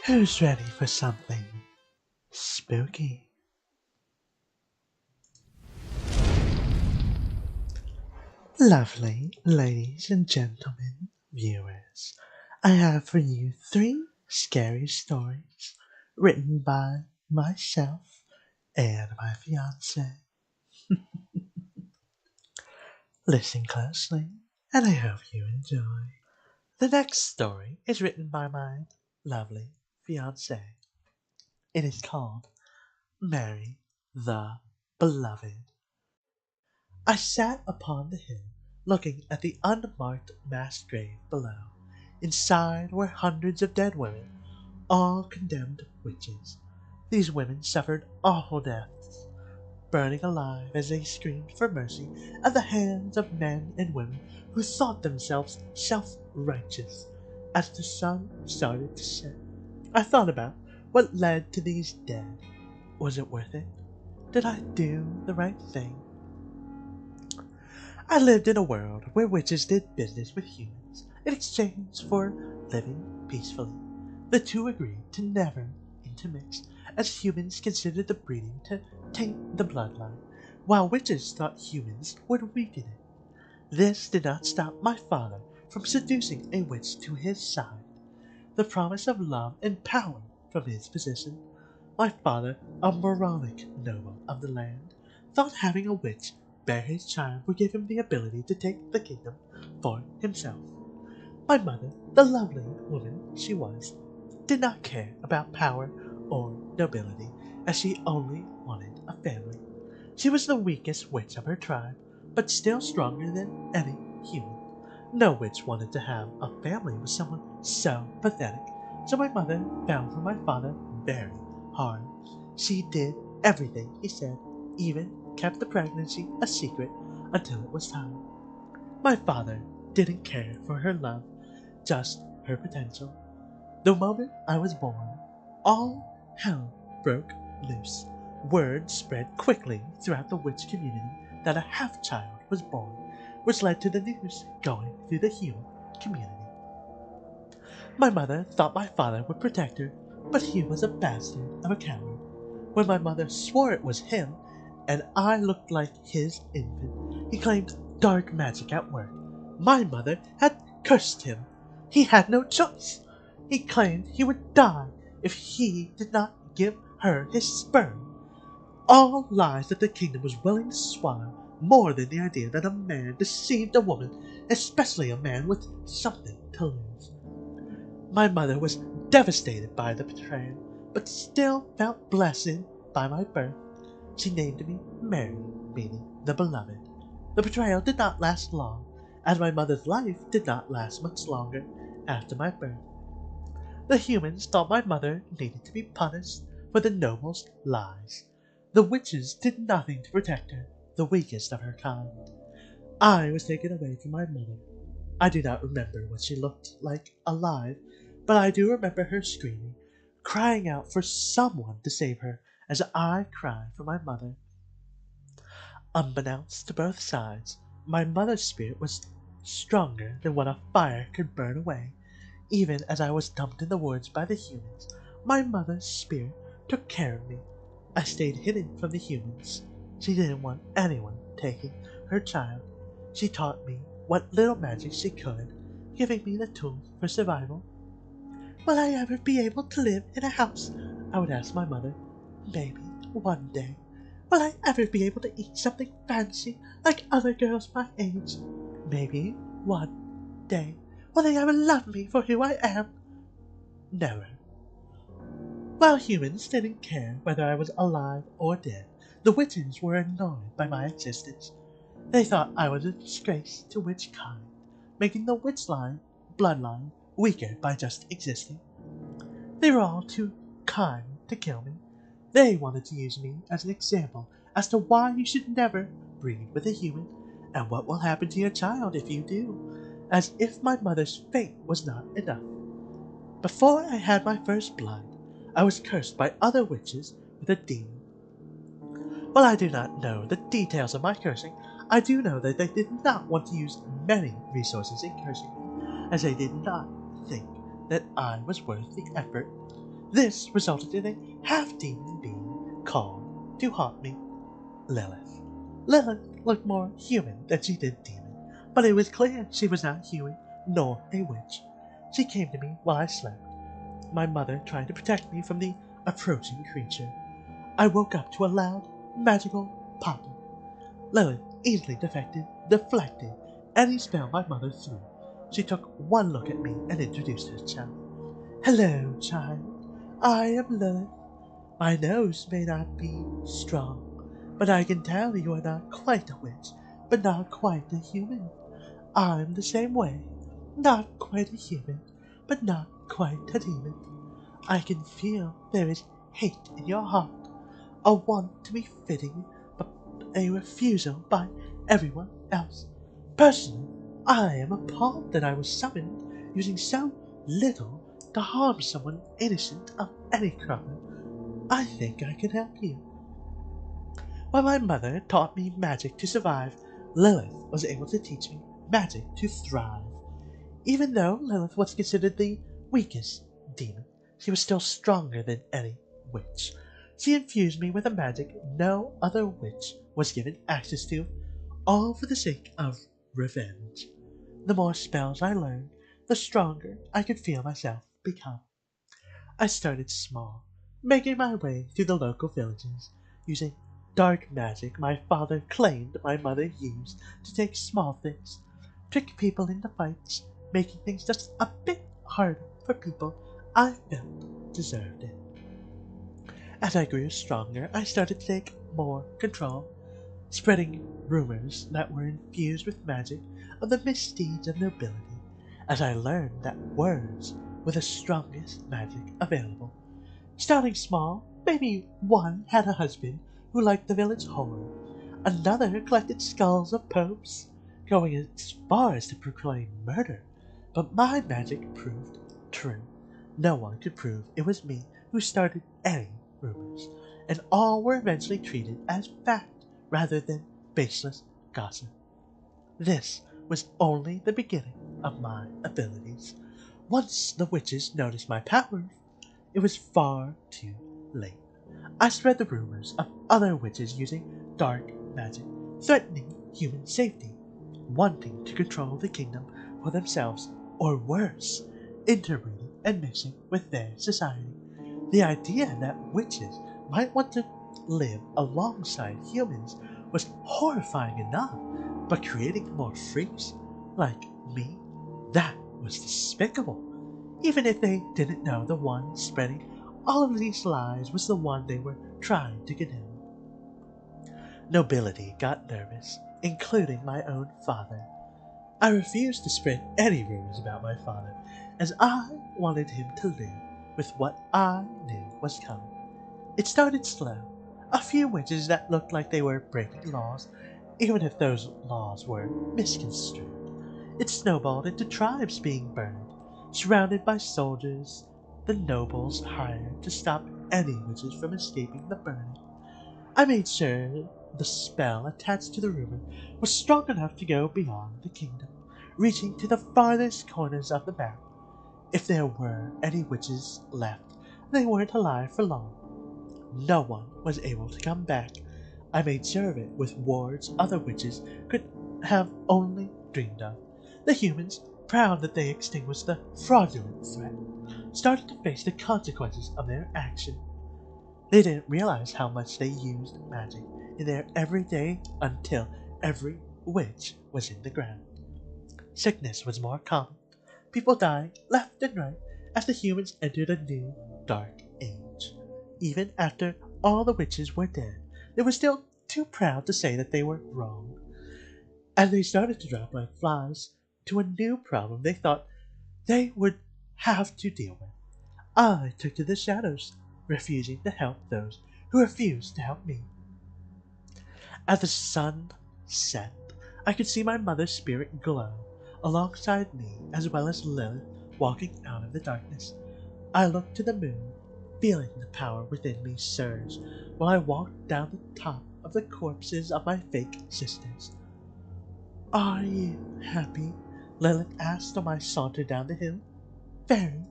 Who's ready for something spooky? Lovely ladies and gentlemen, viewers, I have for you 3 scary stories written by myself and my fiance. Listen closely, and I hope you enjoy. The next story is written by my lovely fiance. It is called Mary the Beloved. I sat upon the hill, looking at the unmarked mass grave below. Inside were hundreds of dead women, all condemned witches. These women suffered awful deaths, burning alive as they screamed for mercy at the hands of men and women who thought themselves self-righteous. As the sun started to set, I thought about what led to these dead. Was it worth it? Did I do the right thing? I lived in a world where witches did business with humans in exchange for living peacefully. The two agreed to never intermix, as humans considered the breeding to taint the bloodline, while witches thought humans would weaken it. This did not stop my father from seducing a witch to his side. The promise of love and power from his position. My father, a moronic noble of the land, thought having a witch bear his child would give him the ability to take the kingdom for himself. My mother, the lovely woman she was, did not care about power or nobility, as she only wanted a family. She was the weakest witch of her tribe, but still stronger than any human. No witch wanted to have a family with someone so pathetic, so my mother found for my father very hard. She did everything he said, even kept the pregnancy a secret until it was time. My father didn't care for her love, just her potential. The moment I was born, all hell broke loose. Word spread quickly throughout the witch community that a half-child was born, which led to the news going through the human community. My mother thought my father would protect her, but he was a bastard of a coward. When my mother swore it was him, and I looked like his infant, he claimed dark magic at work. My mother had cursed him. He had no choice. He claimed he would die if he did not give her his sperm. All lies that the kingdom was willing to swallow, more than the idea that a man deceived a woman, especially a man with something to lose. My mother was devastated by the betrayal, but still felt blessed by my birth. She named me Mary, meaning the beloved. The betrayal did not last long, as my mother's life did not last much longer after my birth. The humans thought my mother needed to be punished for the noble's lies. The witches did nothing to protect her, the weakest of her kind. I was taken away from my mother. I do not remember what she looked like alive, but I do remember her screaming, crying out for someone to save her as I cried for my mother. Unbeknownst to both sides, my mother's spirit was stronger than what a fire could burn away. Even as I was dumped in the woods by the humans, my mother's spirit took care of me. I stayed hidden from the humans. She didn't want anyone taking her child. She taught me what little magic she could, giving me the tools for survival. Will I ever be able to live in a house? I would ask my mother. Maybe one day. Will I ever be able to eat something fancy like other girls my age? Maybe one day. Will they ever love me for who I am? Never. While humans didn't care whether I was alive or dead, the witches were annoyed by my existence. They thought I was a disgrace to witch kind, making the witch bloodline weaker by just existing. They were all too kind to kill me. They wanted to use me as an example as to why you should never breed with a human, and what will happen to your child if you do, as if my mother's fate was not enough. Before I had my first blood, I was cursed by other witches with a demon. While I do not know the details of my cursing, I do know that they did not want to use many resources in cursing me, as they did not think that I was worth the effort. This resulted in a half-demon being called to haunt me, Lilith. Lilith looked more human than she did demon, but it was clear she was not human nor a witch. She came to me while I slept, my mother trying to protect me from the approaching creature. I woke up to a loud, magical popping. Lilith easily deflected any spell my mother threw. She took one look at me and introduced herself. Hello, child. I am Lilith. My nose may not be strong, but I can tell you are not quite a witch, but not quite a human. I'm the same way. Not quite a human, but not quite a demon. I can feel there is hate in your heart, a want to be fitting, but a refusal by everyone else. Personally, I am appalled that I was summoned using so little to harm someone innocent of any crime. I think I can help you. While my mother taught me magic to survive, Lilith was able to teach me magic to thrive. Even though Lilith was considered the weakest demon, she was still stronger than any witch. She infused me with a magic no other witch was given access to, all for the sake of revenge. The more spells I learned, the stronger I could feel myself become. I started small, making my way through the local villages, using dark magic my father claimed my mother used to take small things, trick people into fights, making things just a bit harder for people I felt deserved it. As I grew stronger, I started to take more control, spreading rumors that were infused with magic of the misdeeds of nobility, as I learned that words were the strongest magic available. Starting small, maybe one had a husband who liked the village horror, another collected skulls of popes, going as far as to proclaim murder. But my magic proved true. No one could prove it was me who started any rumors, and all were eventually treated as fact rather than baseless gossip. This was only the beginning of my abilities. Once the witches noticed my powers, it was far too late. I spread the rumors of other witches using dark magic, threatening human safety, wanting to control the kingdom for themselves, or worse, interbreeding and mixing with their society. The idea that witches might want to live alongside humans was horrifying enough, but creating more freaks like me, that was despicable. Even if they didn't know the one spreading all of these lies was the one they were trying to condemn. Nobility got nervous, including my own father. I refused to spread any rumors about my father, as I wanted him to live with what I knew was coming. It started slow. A few witches that looked like they were breaking laws, even if those laws were misconstrued. It snowballed into tribes being burned, surrounded by soldiers the nobles hired to stop any witches from escaping the burning. I made sure the spell attached to the rumor was strong enough to go beyond the kingdom, reaching to the farthest corners of the map. If there were any witches left, they weren't alive for long. No one was able to come back. I made sure of it with wards other witches could have only dreamed of. The humans, proud that they extinguished the fraudulent threat, started to face the consequences of their action. They didn't realize how much they used magic in their everyday until every witch was in the ground. Sickness was more common. People dying left and right as the humans entered a new dark age. Even after all the witches were dead, they were still too proud to say that they were wrong. And they started to drop like flies to a new problem they thought they would have to deal with. I took to the shadows, refusing to help those who refused to help me. As the sun set, I could see my mother's spirit glow alongside me, as well as Lilith walking out of the darkness. I looked to the moon, feeling the power within me surge, while I walked down the top of the corpses of my fake sisters. Are you happy? Lilith asked on my saunter down the hill. Very,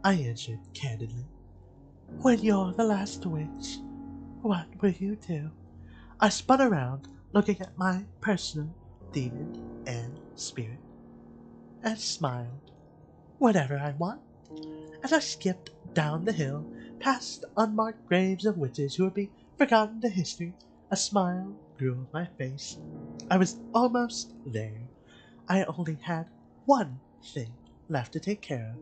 I answered candidly. When you're the last witch, what will you do? I spun around, looking at my personal demon and spirit, and smiled. Whatever I want. As I skipped down the hill, past unmarked graves of witches who would be forgotten to history, a smile grew on my face. I was almost there. I only had one thing left to take care of.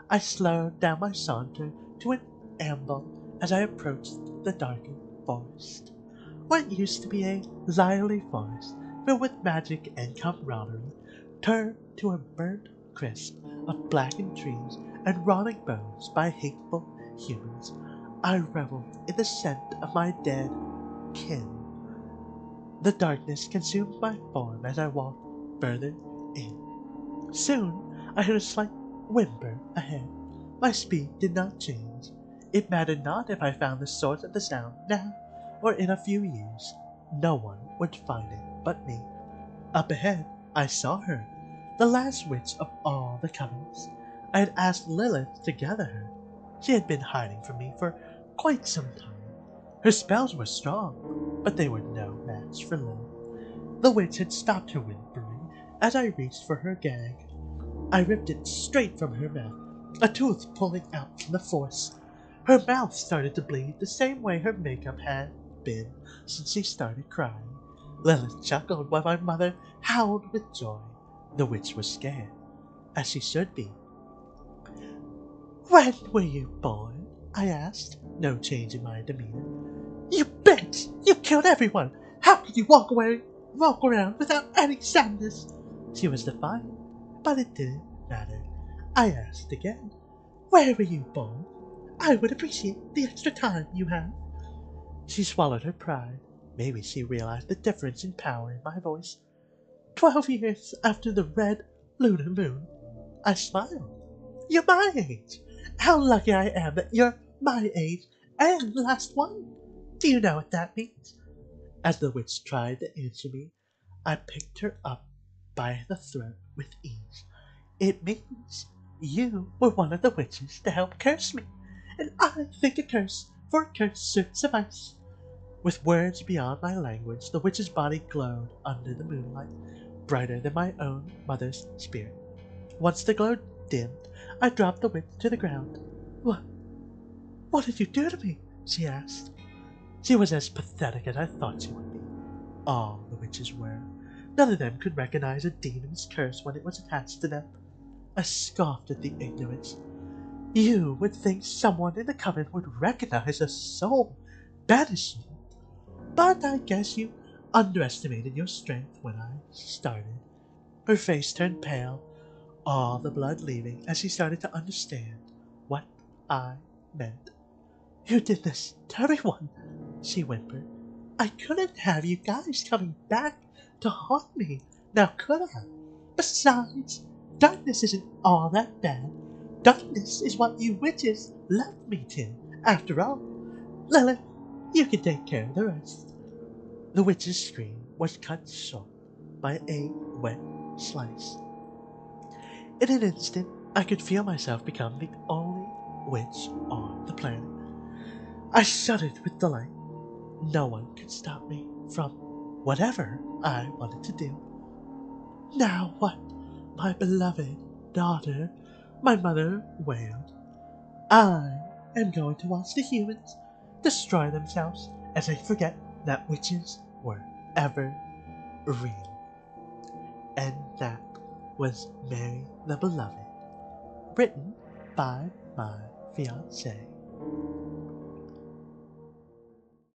I slowed down my saunter to an amble as I approached the darkened forest. What used to be a lively forest filled with magic and camaraderie turned to a burnt crisp of blackened trees and rotting bones by hateful humans. I reveled in the scent of my dead kin. The darkness consumed my form as I walked further in. Soon I heard a slight whimper ahead. My speed did not change. It mattered not if I found the source of the sound now or in a few years. No one would find it but me. Up ahead, I saw her, the last witch of all the covens. I had asked Lilith to gather her. She had been hiding from me for quite some time. Her spells were strong, but they were no match for Lilith. The witch had stopped her whimpering as I reached for her gag. I ripped it straight from her mouth, a tooth pulling out from the force. Her mouth started to bleed the same way her makeup had been since she started crying. Lilith chuckled while my mother howled with joy. The witch was scared, as she should be. "When were you born?" I asked, no change in my demeanor. "You bitch! You killed everyone! How could you walk around without any sadness?" She was defiant, but it didn't matter. I asked again, "Where were you born? I would appreciate the extra time you have." She swallowed her pride. Maybe she realized the difference in power in my voice. 12 years after the red lunar moon. I smiled. "You're my age. How lucky I am that you're my age and the last one. Do you know what that means?" As the witch tried to answer me, I picked her up by the throat with ease. "It means you were one of the witches to help curse me, and I think a curse for a curse should suffice." With words beyond my language, the witch's body glowed under the moonlight, brighter than my own mother's spirit. Once the glow dimmed, I dropped the witch to the ground. What did you do to me?" she asked. She was as pathetic as I thought she would be. All the witches were. None of them could recognize a demon's curse when it was attached to them. I scoffed at the ignorance. "You would think someone in the coven would recognize a soul banishment. But I guess you underestimated your strength when I started." Her face turned pale, all the blood leaving as she started to understand what I meant. "You did this to everyone," she whimpered. "I couldn't have you guys coming back to haunt me, now could I? Besides, darkness isn't all that bad. Darkness is what you witches left me to, after all. Lilith, you can take care of the rest." The witch's scream was cut short by a wet slice. In an instant, I could feel myself become the only witch on the planet. I shuddered with delight. No one could stop me from whatever I wanted to do. "Now what, my beloved daughter?" my mother wailed. "I am going to watch the humans destroy themselves as they forget that witches were ever real." And that was Mary the Beloved, written by my fiancé.